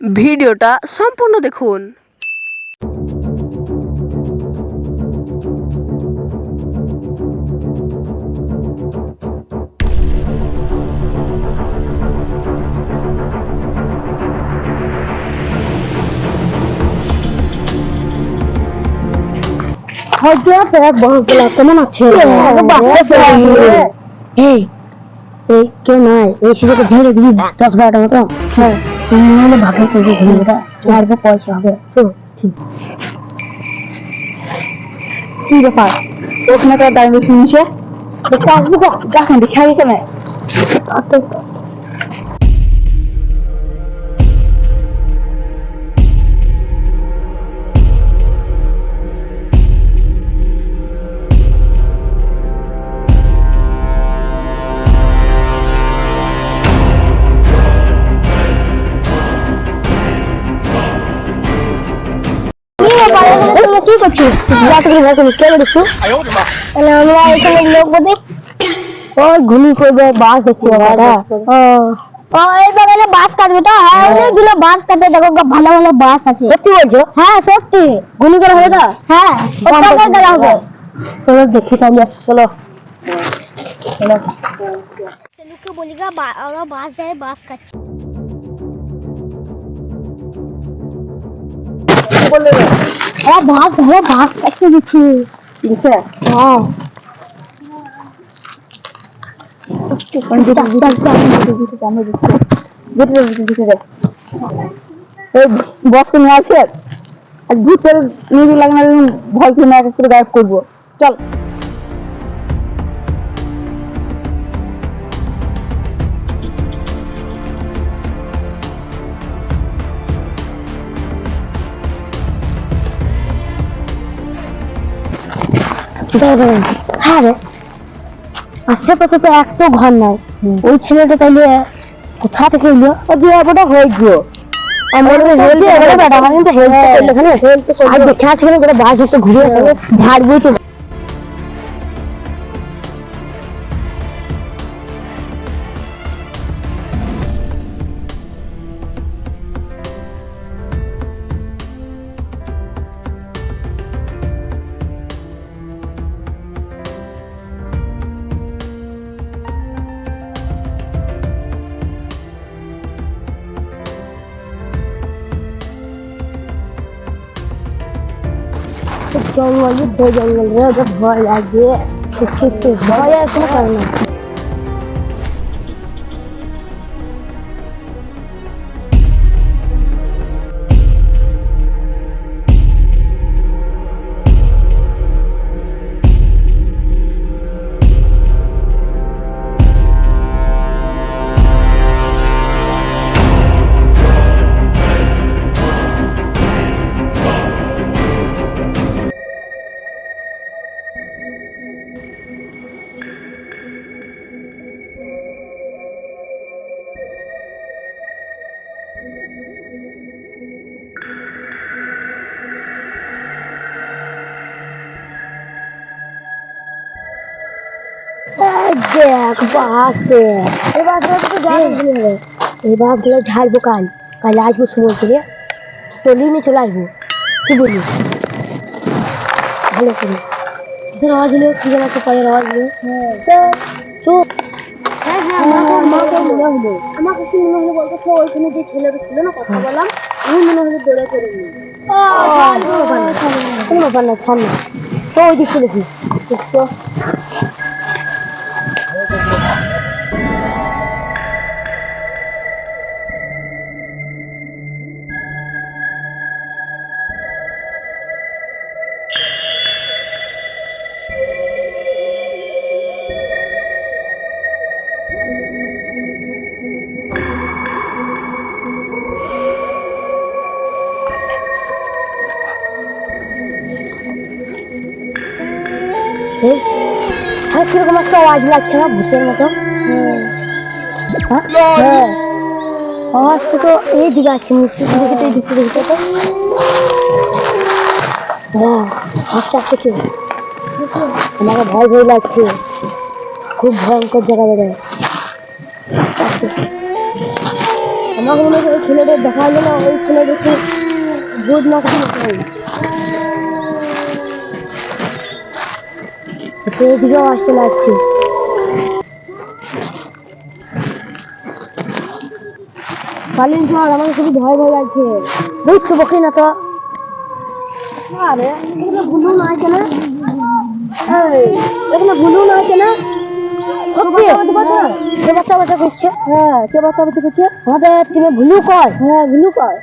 ভিডিওটা সম্পূর্ণ দেখুন। কেমন আছে? কেউ নাই, এই সুযোগে ঝেড়ে দিবি 10-12টা মতো। হ্যাঁ, তুমি ভাগে করবো ঘুমিটা, ছাড়বো পয়সা হবে। কি ব্যাপার ওখানে তো দাঁড়িয়ে শুনছে আসবো যখন দেখাই কেন কি করছিস? কে বলেছো? আমরা এখানে লোক বলে ওই ঘুমি করবে বাস দেখছি এই বাগানে বাস কাটবে তো। হ্যাঁ অনেকগুলো বাস কাটবে, দেখো ভালো ভালো বাস আছে। সত্যি বলছো? হ্যাঁ সত্যি। ঘুমি করা হবে না? হ্যাঁ করা হবে। চলো দেখি তাহলে, চলো লোককে বলি ওরা বাস যায়, বাস কাটছে। বাস কাটতে দিচ্ছি। হ্যাঁ বস নিয়ে আছে ভিতরে নিবি লাগবে, ভয় কিনে এক করে গায়েব করবো। চল হ্যাঁ রে, আশেপাশে তো একটা ঘর নাই। ওই ছেলেটা তাহলে কোথা থেকে এলো? বিয়েটা হয়ে গিয়ে ঘুরে ঝাড় বইতে জঙ্গলে, সেই জঙ্গলে ওদের ভয় লাগে। ভয় আর কোনো কারণ না। দেখ বাস, এই বাসগুলো ঝাড়বো কাল আসবো সময় করে টলি নিয়ে চলে আসবো। কি বলিস? ভালো করে কিসের আওয়াজ হলো? কি যেন একটা পায়ের আওয়াজ হলো। চুপ। হ্যাঁ হ্যাঁ আমাকে মনে হলো, আমাকে কি মনে হলো বলতো? ওইখানে যে ছেলেটা ছিল না, কথা বললাম, আমি মনে হলো দৌড়ে করে নিই। কোনো ব্যাপার না, ছাড় না তো। ওই দিক চলেছি কিরকম একটা আওয়াজ লাগছে না, ভূতের মতো? আওয়াজটা তো এই দিকে আসছে, নিশ্চয়ই দেখে ঢুকতে দেখতে তো। আস্তে আস্তে চলে, আমাকে ভয় ভয় লাগছে, খুব ভয়ঙ্কর জায়গা বেরোয়। আস্তে আস্তে আমাকে মনে হয় ওই ছেলেদের দেখা হলো না, ওই ছেলেদেরকে ভূত না কিছু এদিকেও আসতে লাগছে। পালিয়ে চল, আমাকে খুবই ভয় ভয় লাগছে। দেখতে বকে না তো। আরে এখানে ভুলু নাই কেন? এখানে ভুলু নাই কেন? কে বাচ্চা বাচ্চা করছে? হ্যাঁ, কে বাচ্চা বাচ্চা করছে? আমাদের টিমে ভুলু কর। হ্যাঁ, ভুলু কর।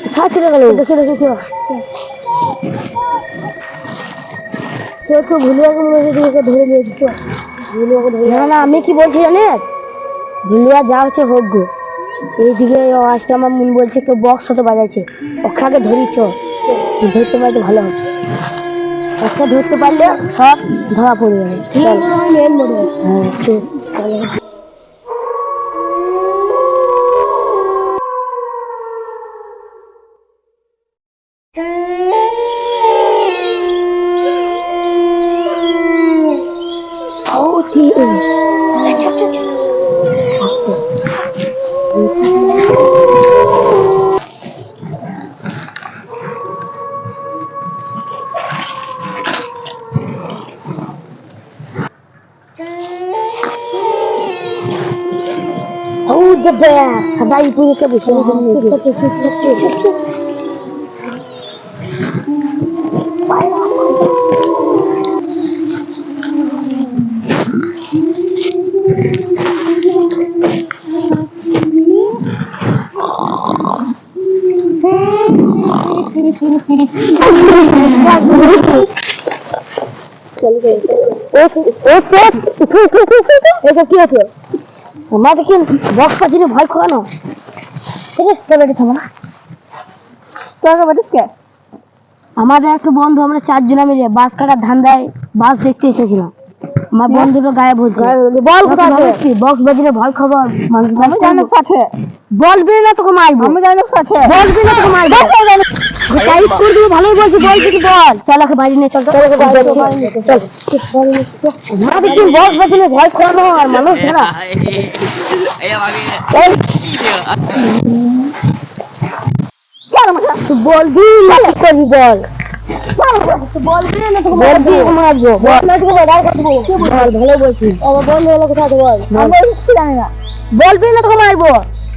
কোথায় চলে গেল? দেখে দেখে কেউ ভুলুয়াকে মনে হচ্ছে ধরে নিয়েছে। ভুলুয়াকে ধরে না না, আমি কি বলছি জানেন? ভুলুয়া যা হচ্ছে হোক গো। এইদিকে আজকে আমার মন বলছে কেউ বক্স হতে বাজাইছে, ওকে আগে ধরিছ, ধরতে পারলে ভালো হচ্ছে। একটা ধরতে পারলে সব ধরা পড়ে যাবে। চল মেন মোড়ে। হ্যাঁ চল। Oh, the best! সবাই পুরোকে বসে এসব কি আছে? আমাদেরকে বক্স পাচ্ছিলে ভয় খাওয়ানো। ঠিক আছে তো বেটি থামো না। তোকে বেটিস কে? আমাদের একটা বন্ধু, আমরা 4 জন মিলে বাস কাটার ধান্দায় বাস দেখতে এসেছিলাম। আমার বন্ধুটা গায়েব হচ্ছে। বল কোথায়? বক্স বাজিলে ভয় খাবার মানুষ জানে পাছে। বলবি না তোকে মারবো। আমি জানি পাছে। বলবি না তোকে মারবো। টাইট করে দিও, ভালোই বলছি, বলছি কি বল। চল ওকে বাইরে নিয়ে চল। চল ওকে বাইরে চল। আমাদের কি বক্স বাজিলে ভয় খাওয়ানো আর মানুষ ধরা। বলবি না কি করবি বল। বলবি না তোকে মারবো। বল না তোকে বল ভালো বলছি। আমার বন্ধু হলো কোথায় বল। আমি কিছু জানি না। বলবি না তোকে মারবো।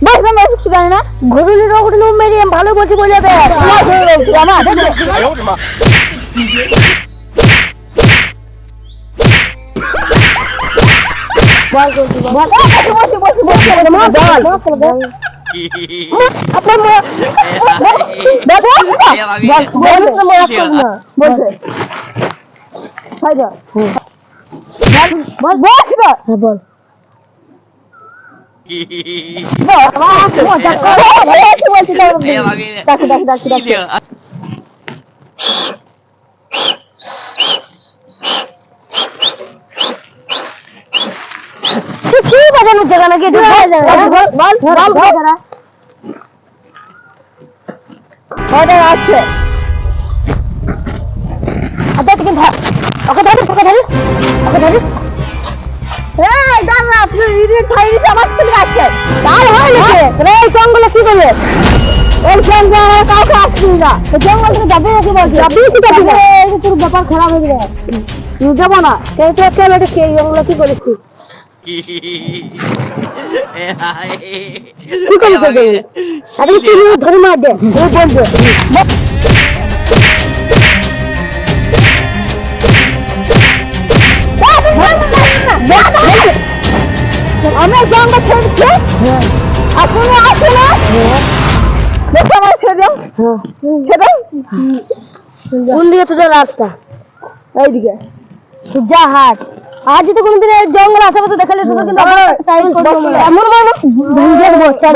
বল আমি কিছু জানি না। ঘুরলি রোগড়ি নুম মেরে ভালো বলছি বলে যাবে। আমার বল বলছি বল। বল বল আপনার কি বাজানোর জায়গা নাকি? অর্ডার আছে। আচ্ছা ঠিক আছে, ওকে ধরে ওকে ধরে ওকে ধরে। এই দাঁড়া, আপনি ইডিয়েট ফাইরিতে আমার চলে আসছে। তাই হয় নাকি? এই জঙ্গলে কি করবে? এই জঙ্গলে আমরা কাউকে আসছি না। এই জঙ্গলে যাবে নাকি বলছি? যাবি কি যাবি না? এই তোর ব্যাপার খারাপ হয়ে যাবে। তুই যাবো না? এই তো চল এটা কে জঙ্গলে কি করিস তুই? কি করিস তুই? আরে তুই ধরে মার দে। ও বলবে আমরা জঙ্গল ছেড়েছি। আপনি আসে না কোন দিকে তোদের রাস্তা? এইদিকে যা হাট। আজ যদি কোনদিন জঙ্গল আশেপাশে দেখালে তোকে কিন্তু এমন মানুষ ভেঙে দেবো। চল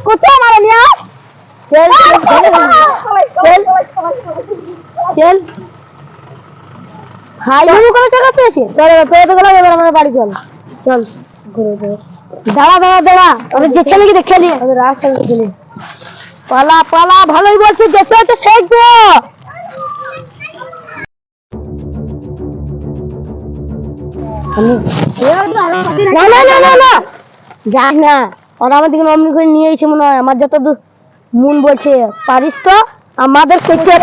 কোথায় মারা নিয়ে চল হাই করে জায়গা পেয়েছে। চল পেয়ে গেলাম, এবার আমার বাড়ি চল। চল দাঁড়া দাঁড়া দাঁড়া, আমি যে ছেলেকে দেখে নিয়ে রাস্তা খেলি। পালা পালা, ভালোই বলছি, দেখতে হচ্ছে শেখবো। না না না না না যাস না, ওরা আমার দিকে অমনি করে নিয়ে এসে মনে হয়, আমার যত মন বলছে পারিস তো আমাদের খেতে